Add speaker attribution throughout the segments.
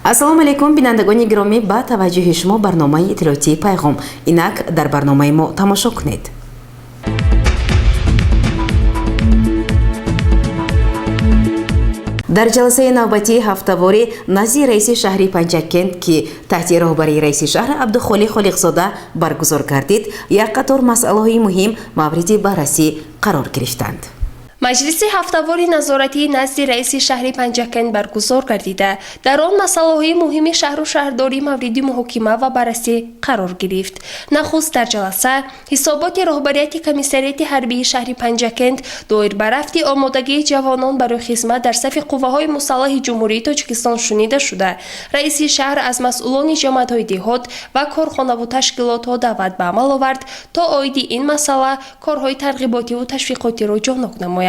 Speaker 1: ассалому алайкум бинандагони гиромӣ, ба таваҷҷӯҳи шумо барномаи иттилоотии пайғом. Инак дар барномаи мо тамошо кунед. дар ҷаласаи навбатии ҳафтавори назди раиси шаҳри Панҷакент ки таҳти роҳбарии раиси шаҳр Абдухолиқ Холиқзода баргузор гардид, як қатор масъалаҳои муҳим мавриди баррасӣ қарор гирифтанд.
Speaker 2: Маҷлиси ҳафтавори назоратии назди раиси шаҳри Панҷакент баргузор гардида, дар он масъалаҳои муҳими шаҳру шаҳрдорӣ мавриди муҳокима ва баррасӣ қарор гирифт. Нахуст дар ҷаласа ҳисоботи роҳбарияти комиссарияти ҳарбии шаҳри Панҷакент доир ба рафти омодагии ҷавонон барои хизмат дар сафи қувваҳои мусаллаҳи ҷумҳурии Тоҷикистон шунида шуда, раиси шаҳр аз масъулони ҷамъиятҳои деҳот ва корхонаву ташкилотҳо даъват ба амал овард, то оиди ин масъала корҳои тарғиботиву ташвиқотиро ҷонок намоянд.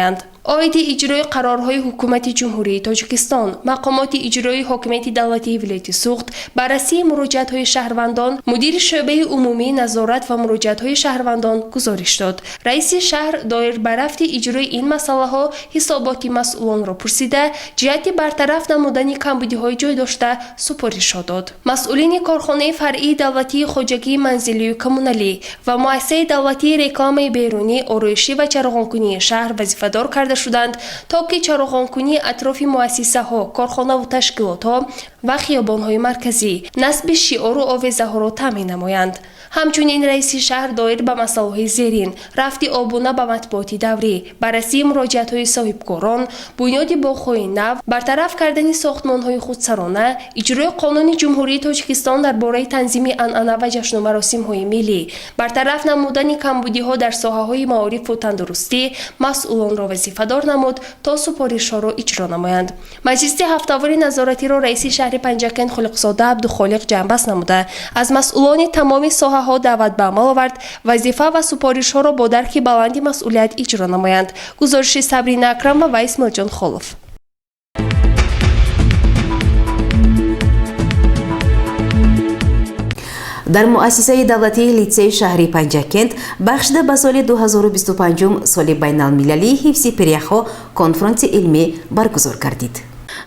Speaker 2: Оиди иҷрои қарорҳои ҳукумати ҷумҳурии Тоҷикистон, мақомоти иҷрои ҳокимияти давлатии вилояти Суғд, баррасии муроҷиатҳои шаҳрвандон, мудири шӯъбаи умумии назорат ва муроҷиатҳои шаҳрвандон гузориш дод. Раиси шаҳр доир ба рафти иҷрои ин масъалаҳо ҳисоботи масъулонро пурсида, ҷиҳати бартараф намудани камбудиҳои ҷойдошта супоришҳо дод. Масъулини корхонаи фаръии давлатии хоҷагии манзилию коммуналӣ ва муассисаи давлатии рекламаи берунӣ, ороишӣ ва чароғонкунии шаҳр вазифадор карда шуданд, то ки чароғонкунии атрофи муассисаҳо, корхонаву ташкилотҳо ва хиёбонҳои марказӣ, насби шиору овезаҳоро таъмин намоянд. Ҳамчунин раиси шаҳр доир ба масъалаҳои зерин, рафти обуна ба матбуоти даврӣ, баррасии муроҷиатҳои соҳибкорон, бунёди боғҳои нав, бартараф кардани сохтмонҳои худсарона, иҷрои Қонуни Ҷумҳурии Тоҷикистон дар бораи танзими анъана ва ҷашну маросимҳои миллӣ, бартараф намудани камбудиҳо дар соҳаҳои маорифу тандурустӣ масъулонро вазифадор намуд, то супоришҳоро иҷро намоянд. Маҷлиси ҳафтавори назоратиро раиси шаҳри Панҷакент Холиқзода Абдухолиқ ҷамъбаст намуда, аз масъулони тамоми соҳаҳо даъват ба амал овард, вазифа ва супоришҳоро бо дарки баланди масъулият иҷро намоянд. Гузориши Сабрина Акрам ва Исмоилҷон Холов.
Speaker 1: дар муассисаи давлатии литсеи шаҳри Панҷакент бахшида ба соли 2025 соли байналмилалии ҳифзи пиряхҳо конфронси илмӣ баргузор гардид.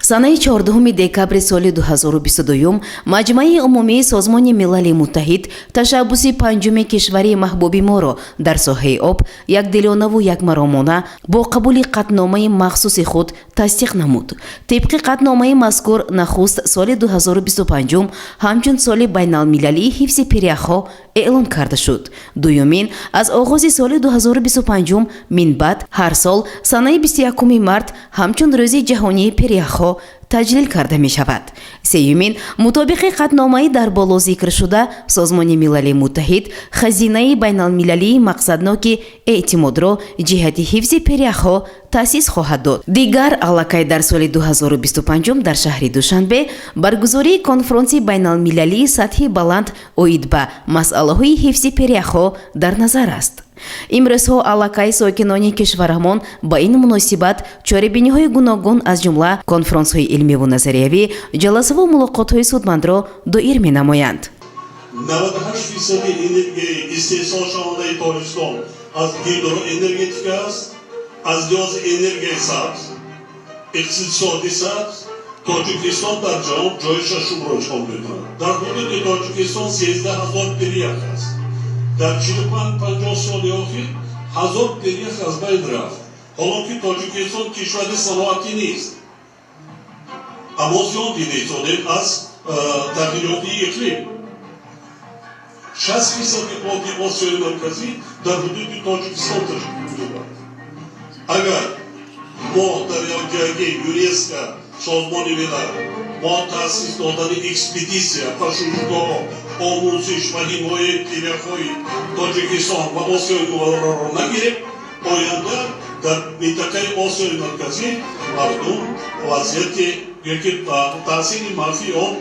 Speaker 1: санаи 14 декабри соли 2022 маҷмаи умумии Созмони Милали Муттаҳид ташаббуси панҷуми кишвари маҳбуби моро дар соҳаи об якдилонаву якмаромона бо қабули қатномаи махсуси худ тасдиқ намуд. Тибқи қатномаи мазкур нахуст соли 2025 ҳамчун соли байналмилалии ҳифзи пиряхҳо эълон карда шуд. Дуюмин, аз оғози соли 2025 минбаъд ҳар сол санаи 21 март ҳамчун рӯзи ҷаҳонии пиряхҳо таҷлил карда мешавад. Сеюмин, мутобиқи қатномаи дар боло зикр шуда, Созмони Милали Муттаҳид хазинаи байналмилалии мақсадноки эътимодро ҷиҳати ҳифзи пиряхҳо таъсис хоҳад дод. Дигар аллакай дар соли 2025 дар шаҳри Душанбе баргузории конфронси байналмилалии сатҳи баланд оид ба масъалаҳои ҳифзи пиряхҳо дар назар аст. имрӯзҳо аллакай сокинони кишварамон ба ин муносибат чорабиниҳои гуногун аз ҷумла конфронсҳои илмиву назариявӣ, ҷаласаву мулоқотҳои судмандро доир менамоянд.
Speaker 3: 98% энергияи истеҳсолшавандаи Тоҷикистон аз гидроэнергетика аст, аз лиҳози энергияи сабз, иқтисоди сабз. Тоҷикистон дар ҷаҳон ҷойи шашумро ишғол мекунад. Дар ҳудуди Тоҷикистон 13000 пирях аст. дар 45-50 соли охир 1000 пирях аз байн рафт. ҳолонки Тоҷикистон кишвари саноатӣ нест. аммо зиён дидем аз тағйироти иқлим. 60% оби Осиёи марказӣ дар ҳудуди Тоҷикистон ташкил мешавад. агар мо дар як ҷойге ЮНЕСКО созмони милал мо таъсис додани экспедисия пашуҳо омӯзиш ва ҳимояи пиряхҳои Тоҷикистон ва Осиёи Куваларо нагирем, оянда дар минтақаи Осиёи марказӣ мардум вазъияти яки таъсири манфии он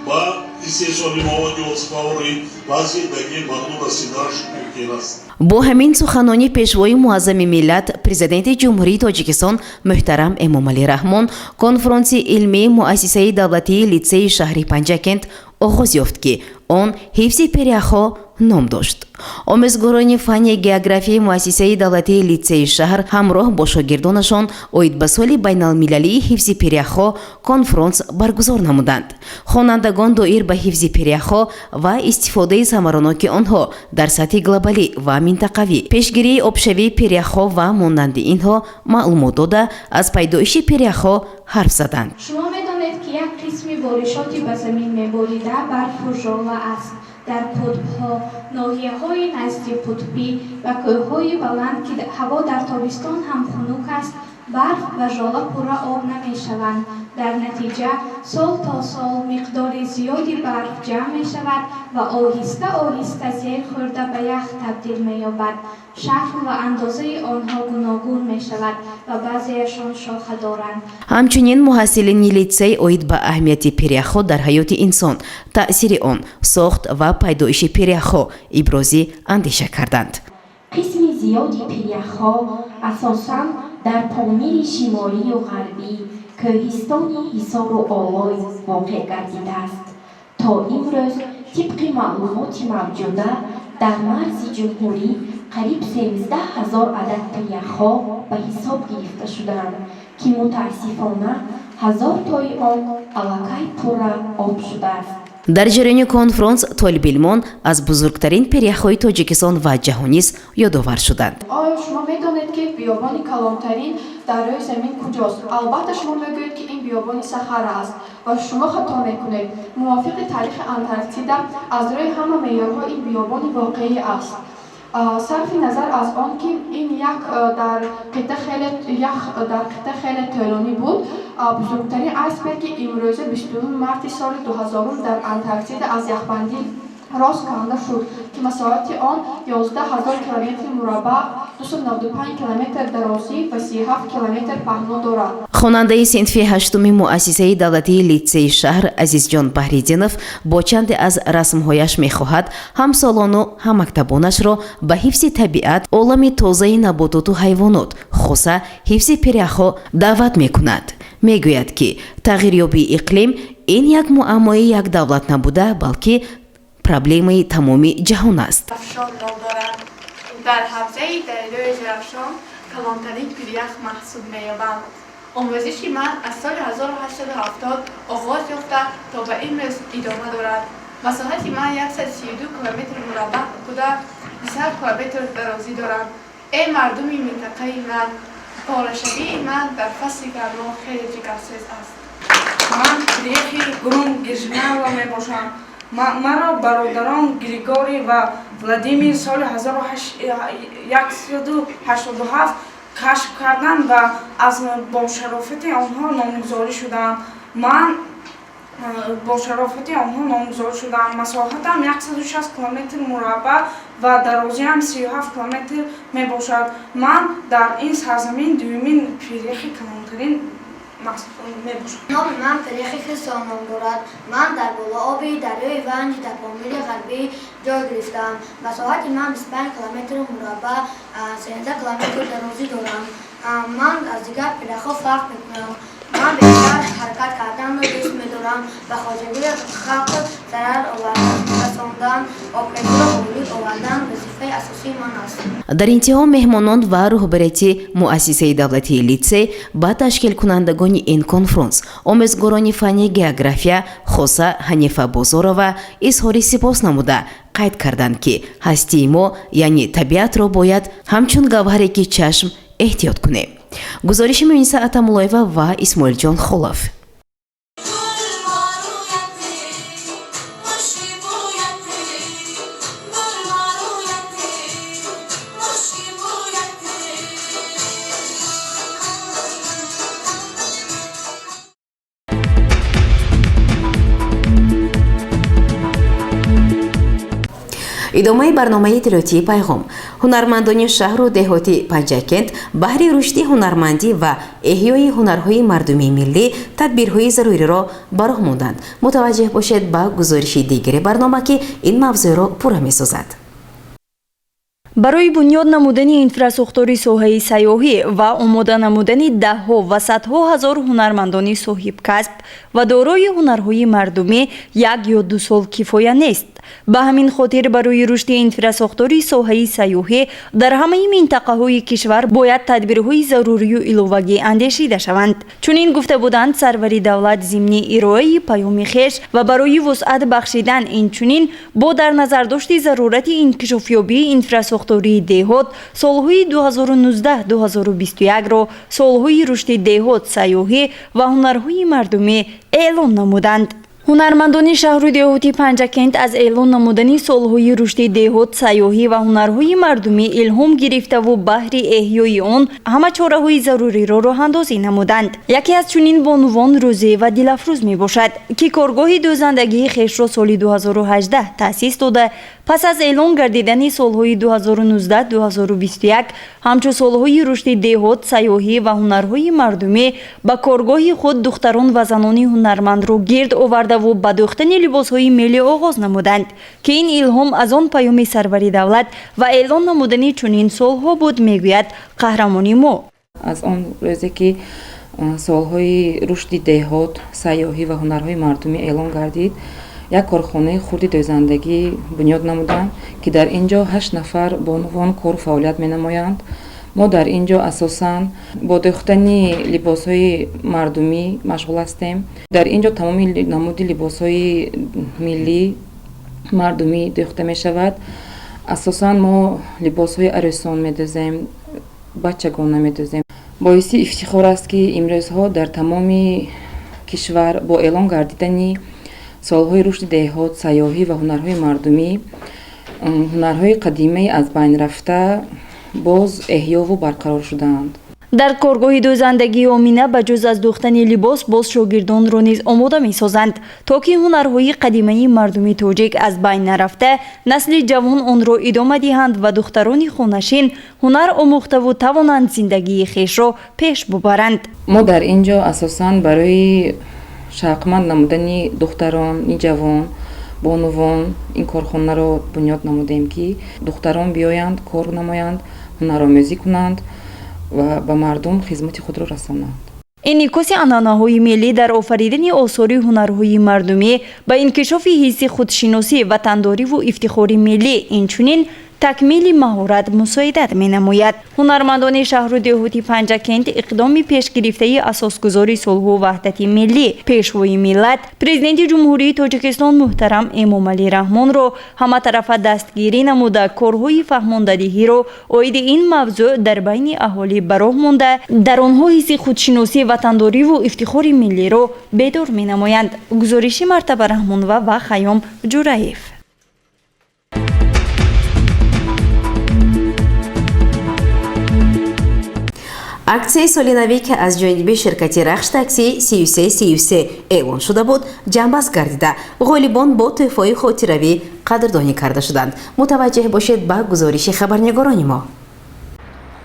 Speaker 3: ба истеҳсоли маводи озифавори ва зиндагии мардум расидааш мумкин аст.
Speaker 1: бо ҳамин суханони пешвои муаззами миллат президенти ҷумҳурии Тоҷикистон муҳтарам Эмомалӣ Раҳмон конфронси илмии муассисаи давлатии литсеи шаҳри Панҷакент оғоз ёфт ки он ҳифзи перияхҳо ном дошт. омезгорони фанни географияи муассисаи давлатии литсеи шаҳр ҳамроҳ бо шогирдонашон оид ба соли байналмилалии ҳифзи перияхҳо конфронс баргузор намуданд. хонандагон доир ба ҳифзи перияхҳо ва истифодаи самароноки онҳо дар сатҳи глобалӣ ва минтақавӣ, пешгирии обшавии перияхҳо ва монанди инҳо маълумот дода, аз пайдоиши перияхҳо ҳарф заданд.
Speaker 4: шумо медонед ки як қисми боришоти ба замин меборида барфу жола аст. дар қутбҳо, ноҳияҳои назди қутбӣ ва кӯҳҳои баланд ки ҳаво дар тобистон ҳам хунук аст, барф ва жола пурра об намешаванд. дар натиҷа сол то сол миқдори зиёди барф ҷамъ мешавад ва оҳиста оҳиста зер хӯрда ба ях табдил меёбад. шакл ва андозаи онҳо гуногун мешавад ва баъзеашон шоха доранд.
Speaker 1: ҳамчунин муҳассилини литсей оид ба аҳамияти перияхҳо дар ҳаёти инсон, таъсири он, сохт ва пайдоиши перияхҳо ибрози андеша карданд.
Speaker 5: қисми зиёди перияхҳо асосан дар помири шимолию ғарбӣ кӯҳистони ҳисору олой воқеъ гардидааст. то имрӯз тибқи маълумоти мавҷуда дар марзи ҷумҳурӣ қариб 13 000 адад перияхҳо ба ҳисоб гирифта шудаанд ки мутаассифона 1000 тои он аллакай пурра об шудааст.
Speaker 1: дар ҷараёни конфронс толибилмон аз бузургтарин перияхҳои тоҷикистон ва ҷаҳониз ёдовар шуданд.
Speaker 6: оё шумо медонед ки биёбони калонтарин дар рӯи замин куҷост? албатта шумо мегӯед ки ин биёбони сахара аст ва шумо хато мекунед. мувофиқи таърихи антарктида аз рӯи ҳама меъёрҳо ин биёбони воқеӣ аст. сарфи назар аз он ки ин дар қитъа хеле тӯлонӣ буд, бузургтарин айсберги имрӯза 29 марти соли 2000 дар антарктида аз яхбандӣ рост канда шуд ки масоҳати он 11000 километри мураббаъ, 295 километр дарозӣ ва 37 километр паҳно дорад.
Speaker 1: хонандаи синфи ҳаштуми муассисаи давлатии литсеи шаҳр Азизҷон Баҳридинов бо чанде аз расмҳояш мехоҳад ҳамсолону ҳаммактабонашро ба ҳифзи табиат, олами тозаи набототу ҳайвонот, хоса ҳифзи перияхҳо даъват мекунад. мегӯяд ки тағйирёбии иқлим ин як муаммои як давлат набуда, балки проблемаи тамоми ҷаҳон аст.
Speaker 7: рафшон ном дорад. дар ҳавзаи дарёи Зарафшон калонтарин периях маҳсуб меёбанд. омӯзиши ман аз соли 1870 оғоз ёфта то ба имрӯз идома дорад. масоҳати ман 132 километр мураббаъ буда 200 километр дарозӣ дорад. эй мардуми минтақаи ман, болашавии ман дар фасли гармо хеле ҷигарсез аст.
Speaker 8: ман перияхи гурум гиржмява мебошам. маро бародарон Григорий ва Владимир соли 1187 кашф карданд ва аз бошарофати онҳо номгузорӣ шудаам. ман масоҳатам 160 километр мураббаъ ва дарозиам 37 километр мебошад. ман дар ин сарзамин дуюмин перияхи калонтарин мебошад.
Speaker 9: номи ман перияхи Хрисон ном дорад. ман дар болооби дарёи Ванҷ дар помири ғарбӣ ҷой гирифтаам. масоҳати ман 25 километр мураббаъ, 13 километр дарозӣ дорам. ман аз дигар перияхҳо фарқ мекунам. ман бештар ҳаракат карданро дӯст медорам. ба хоҷагии халқ зарар расондан, обкаширо болид овардан вазифаи асосии ман аст.
Speaker 1: дар интиҳо меҳмонон ва роҳбарияти муассисаи давлатии литсей ба ташкилкунандагони ин конфронс, омезгорони фанни география хоса Ҳанифа Бозорова изҳори сипос намуда қайд карданд ки ҳастии мо яъне табиатро бояд ҳамчун гавҳаре ки чашм эҳтиёт кунем. гузориши Муниса Атамуллоева ва Исмоилҷон Холов. идомаи барномаи иттилоотии пайғом. ҳунармандони шаҳру деҳоти Панҷакент баҳри рушди ҳунармандӣ ва эҳёи ҳунарҳои мардумии миллӣ тадбирҳои заруриро ба роҳ монданд. мутаваҷҷеҳ бошед ба гузориши дигари барнома ки ин мавзӯъро пурра месозад.
Speaker 10: барои бунёд намудани инфраструктури соҳаи сайёҳӣ ва омода намудани даҳҳо ва садҳо ҳазор ҳунармандони соҳибкасб ва дорои ҳунарҳои мардумӣ 1 ё 2 сол кифоя нест. ба ҳамин хотир барои рушди инфраструктури соҳаи сайёҳӣ дар ҳамаи минтақаҳои кишвар бояд тадбирҳои зарурию иловагӣ андешида шаванд. чунин гуфта буданд сарвари давлат зимни ироаи паёми хеш ва барои вусъат бахшидан инчунин бо дар назардошти зарурати инкишофёбии инфраструктурии деҳот солҳои 2019-2021-ро солҳои рушди деҳот, сайёҳӣ ва ҳунарҳои мардумӣ эълон намуданд. ҳунармандони шаҳру деҳоти Панҷакент аз эълон намудани солҳои рушди деҳот, сайёҳӣ ва ҳунарҳои мардумӣ илҳом гирифтаву баҳри эҳёи он ҳама чораҳои заруриро роҳандозӣ намуданд. яке аз чунин бонувон рӯзӣ ва дилафрӯз мебошад, ки коргоҳи дӯзандагии хешро соли 2018 таъсис дода, пас аз эълон гардидани солҳои 2019-2021 ҳамчун солҳои рушди деҳот, сайёҳӣ ва ҳунарҳои мардумӣ ба коргоҳи худ духтарон ва занони ҳунармандро гирд овардаву ба дӯхтани либосҳои миллӣ оғоз намуданд, ки ин илҳом аз он паёми сарвари давлат ва эълон намудани чунин солҳо буд, мегӯяд қаҳрамони мо.
Speaker 11: аз он рӯзе ки солҳои рушди деҳот, сайёҳӣ ва ҳунарҳои мардумӣ эълон гардид, як корхонаи хурди дӯзандагӣ бунёд намуданд, ки дар ин ҷо 8 нафар бонувон кору фаъолият менамоянд. мо дар ин ҷо асосан бо дӯхтани либосҳои мардумӣ машғул ҳастем. дар ин ҷо тамоми намуди либосҳои миллӣ мардумӣ дӯхта мешавад. асосан мо либосҳои арӯсон медӯзем, бачагона медӯзем. боиси ифтихор аст ки имрӯзҳо дар тамоми кишвар бо эълон гардидани солҳои рушди деҳот, сайёҳӣ ва ҳунарҳои мардумӣ, ҳунарҳои қадимаи аз байн рафта боз эҳёву барқарор шудаанд.
Speaker 10: дар коргоҳи дӯзандагии Омина ба ҷуз аз дӯхтани либос боз шогирдонро низ омода месозанд, то ки ҳунарҳои қадимаи мардуми тоҷик аз байн нарафта насли ҷавон онро идома диҳанд ва духтарони хонашин ҳунар омӯхтаву тавонанд зиндагии хешро пеш бубаранд.
Speaker 11: мо дар ин ҷо асосан барои шавқманд намудани духтарони ҷавон, бонувон ин корхонаро бунёд намудем, ки духтарон биёянд, кор намоянд, ҳунаромӯзӣ кунанд ва ба мардум хизмати худро расонанд.
Speaker 10: инъикоси анъанаҳои миллӣ дар офаридани осори ҳунарҳои мардумӣ ба инкишофи ҳисси худшиносӣ, ватандориву ифтихори миллӣ, инчунин такмили маҳорат мусоидат менамояд. ҳунармандони шаҳру деҳоти Панҷакент иқдоми пешгирифтаи асосгузори сулҳу ваҳдати миллӣ, пешвои миллат, президенти ҷумҳурии Тоҷикистон муҳтарам Эмомалӣ Раҳмонро ҳаматарафа дастгирӣ намуда, корҳои фаҳмондадиҳиро оиди ин мавзӯъ дар байни аҳолӣ ба роҳ монда, дар онҳо ҳисси худшиносӣ, ватандориву ифтихори миллиро бедор менамоянд. гузориши Мартаба Раҳмонова ва Хаём Ҷураев.
Speaker 1: аксияи солинавӣ ки аз ҷониби ширкати Рахш такси 3333 эълон шуда буд, ҷамъбаст гардида ғолибон бо тӯҳфаҳои хотиравӣ қадрдонӣ карда шуданд. мутаваҷҷеҳ бошед ба гузориши хабарнигорони мо.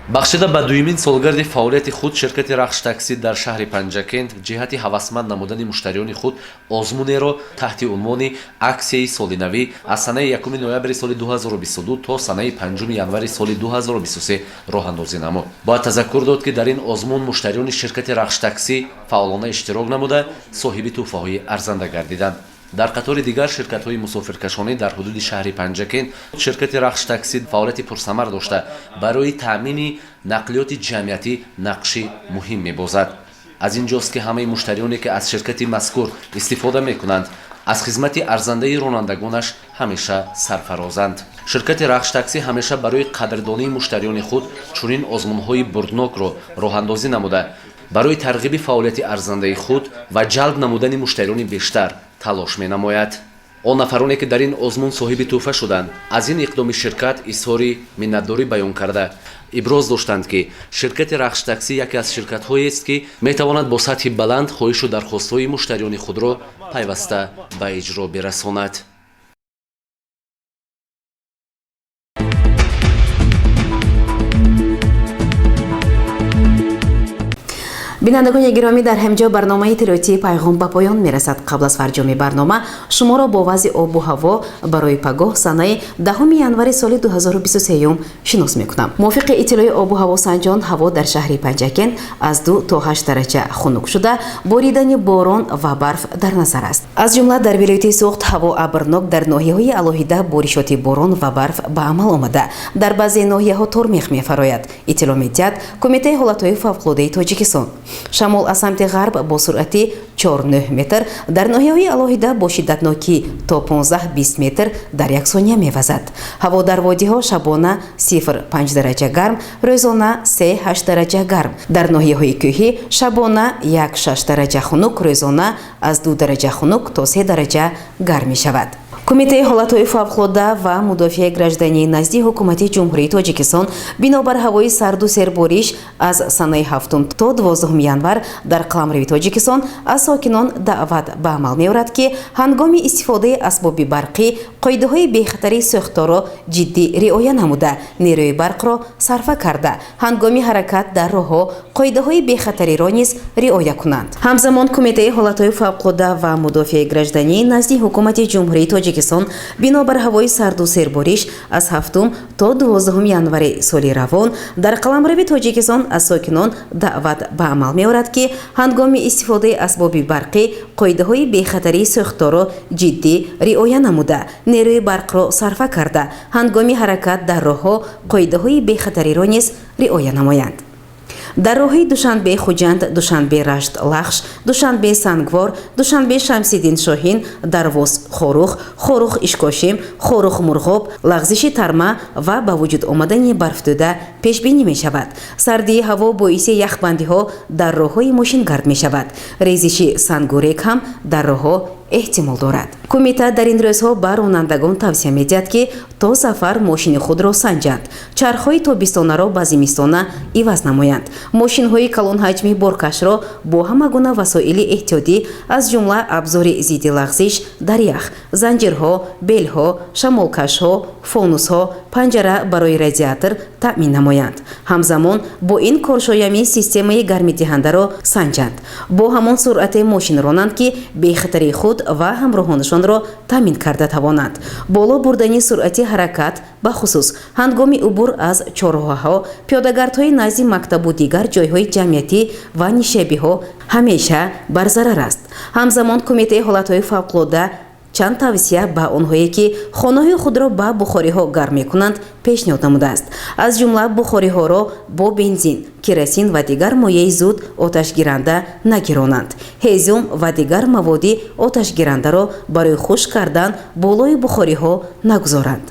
Speaker 12: бахшида ба дуюмин солгарди фаъолияти худ ширкати Рахш такси дар шаҳри Панҷакент ҷиҳати ҳавасманд намудани муштариёни худ озмунеро таҳти унвони аксияи солинавӣ аз санаи 1 ноябри соли 2022 то санаи 5 январи соли 2023 роҳандозӣ намуд. бояд тазаккур дод ки дар ин озмун муштариёни ширкати Рахш такси фаъолона иштирок намуда соҳиби тӯҳфаҳои арзанда гардиданд. дар қатори дигар ширкатҳои мусофиркашонӣ дар ҳудуди шаҳри Панҷакент ширкати Рахш такси фаъолияти пурсамар дошта барои таъмини нақлиёти ҷамъиятӣ нақши муҳим мебозад. аз ин ҷост ки ҳамаи муштариёне ки аз ширкати мазкур истифода мекунанд аз хизмати арзандаи ронандагонаш ҳамеша сарфарозанд. ширкати Рахш такси ҳамеша барои қадрдонии муштариёни худ чунин озмунҳои бурднокро роҳандозӣ намуда барои тарғиби фаъолияти арзандаи худ ва ҷалб намудани муштариёни бештар талош менамояд. он нафароне ки дар ин озмун соҳиби тӯҳфа шуданд аз ин иқдоми ширкат изҳори миннатдорӣ баён карда иброз доштанд ки ширкати Рахш такси яке аз ширкатҳоест ки метавонад бо сатҳи баланд хоҳишу дархостҳои муштариёни худро пайваста ба иҷро берасонад.
Speaker 1: бинандагони гиромӣ, дар ҳамҷо барномаи иттилоъотии пайғом ба поён мерасад. қабл аз фарҷоми барнома шуморо бо вазъи обу ҳаво барои пагоҳ санаи 10 январи соли 2023 шинос мекунам. мувофиқи иттилои обу ҳаво санҷон, ҳаво дар шаҳри Панҷакент аз 2 то 8 дараҷа хунук шуда, боридани борон ва барф дар назар аст. аз ҷумла дар вилояти Суғд ҳаво абрнок, дар ноҳияҳои алоҳида боришоти борон ва барф ба амал омада, дар баъзе ноҳияҳо тормех мефарояд. иттилоъ медиҳад Кумитаи ҳолатҳои фавқулоддаи Тоҷикистон. шамол аз самти ғарб бо суръати 4-9 метр, дар ноҳияҳои алоҳида бо шиддатнокӣ то 15-20 метр дар як сония мевазад. ҳаво дар водиҳо шабона 0-5 дараҷа гарм, рӯзона 3-8 дараҷа гарм, дар ноҳияҳои кӯҳӣ шабона 1-6 дараҷа хунук, рӯзона аз 2 дараҷа хунук то 3 дараҷа гарм мешавад. Кумитаи ҳолатҳои фавқулодда ва мудофиаи гражданӣ назди ҳукумати ҷумҳурии Тоҷикистон бинобар ҳавои сарду сербориш аз санаи 7 то 12 январ дар қаламрави Тоҷикистон аз сокинон даъват ба амал меорад, ки ҳангоми истифодаи асбоби барқӣ қоидаҳои бехатарии сӯхторо ҷиддӣ риоя намуда, нерӯи барқро сарфа карда, ҳангоми ҳаракат дар роҳҳо қоидаҳои бехатариро низ риоя кунанд. ҳамзамон Кумитаи ҳолатҳои фавқулодда ва мудофиаи гражданӣ назди ҳукумати ҷумҳурии Тоҷикистон бинобар ҳавои сарду сербориш аз 7 то 12 январи соли равон дар қаламрави Тоҷикистон аз сокинон даъват ба амал меорад, ки ҳангоми истифодаи асбоби барқӣ қоидаҳои бехатарии сӯхторо ҷиддӣ риоя намуда, нерӯи барқро сарфа карда, ҳангоми ҳаракат дар роҳҳо қоидаҳои бехатариро низ риоя намоянд. дар роҳҳои Душанбе Хуҷанд, Душанбе Рашт Лахш, Душанбе Сангвор, Душанбе Шамсиддин Шоҳин, Дарвоз Хорух, Хорух Ишкошим, Хорух Мурғоб лағзиши тарма ва ба вуҷуд омадани барфдуда пешбинӣ мешавад. Сардии ҳаво боиси яхбандиҳо дар роҳҳои мошингард мешавад. Резиши сангурек ҳам дар роҳҳо эҳтимол дорад. Кумита дар ин рӯзҳо ба ронандагон тавсия медиҳад, ки то сафар мошини худро санҷанд, чархҳои тобистонаро ба зимистона иваз намоянд, мошинҳои калонҳаҷми боркашро бо ҳама гуна васоили эҳтиётӣ аз ҷумла абзори зидди лағзиш дар ях, занҷирҳо, белҳо, шамолкашҳо, фонусҳо, панҷара барои радиатор таъмин намоянд. ҳамзамон бо ин коршоями системаи гармидиҳандаро санҷанд, бо ҳамон суръате мошин ронанд, ки бехатарии худ ва ҳамроҳонашонро таъмин карда тавонанд. боло бурдани суръати ҳаракат ба хусус ҳангоми убур аз чорроҳаҳо, пиёдагардҳои назди мактабу дигар ҷойҳои ҷамъиятӣ ва нишебиҳо ҳамеша барзарар аст. ҳамзамон Кумитаи ҳолатҳои фавқулодда чанд тавсия ба онҳое, ки хонаҳои худро ба бухориҳо гарм мекунанд, пешниҳод намудааст. аз ҷумла бухориҳоро бо бензин, керосин ва дигар моеъи зуд оташгиранда нагиронанд. ҳезюм ва дигар маводи оташгирандаро барои хушк кардан болои бухориҳо нагузоранд.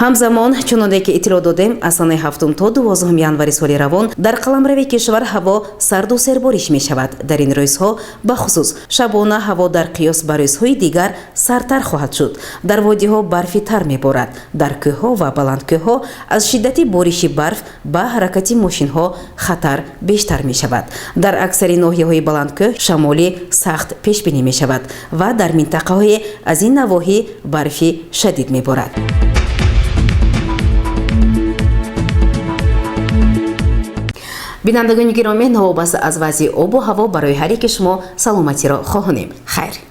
Speaker 1: ҳамзамон чуноне ки иттилоъ додем, аз санаи 7 то 12 январи соли равон дар қаламрави кишвар ҳаво сарду сербориш мешавад. дар ин рӯзҳо ба хусус шабона ҳаво дар қиёс ба рӯзҳои дигар сардтар хоҳад шуд. дар водиҳо барфи тар меборад. дар кӯҳҳо ва баландкӯҳҳо аз шиддати бориши барф ба ҳаракати мошинҳо хатар бештар мешавад. дар аксари ноҳияҳои баландкӯҳ шамоли сахт пешбинӣ мешавад ва дар минтақаҳое аз ин навоҳӣ барфи шадид меборад. бинандагони гиромӣ, новобаста аз вазъи обу ҳаво барои ҳар яки шумо саломатиро хоҳонем. хайр.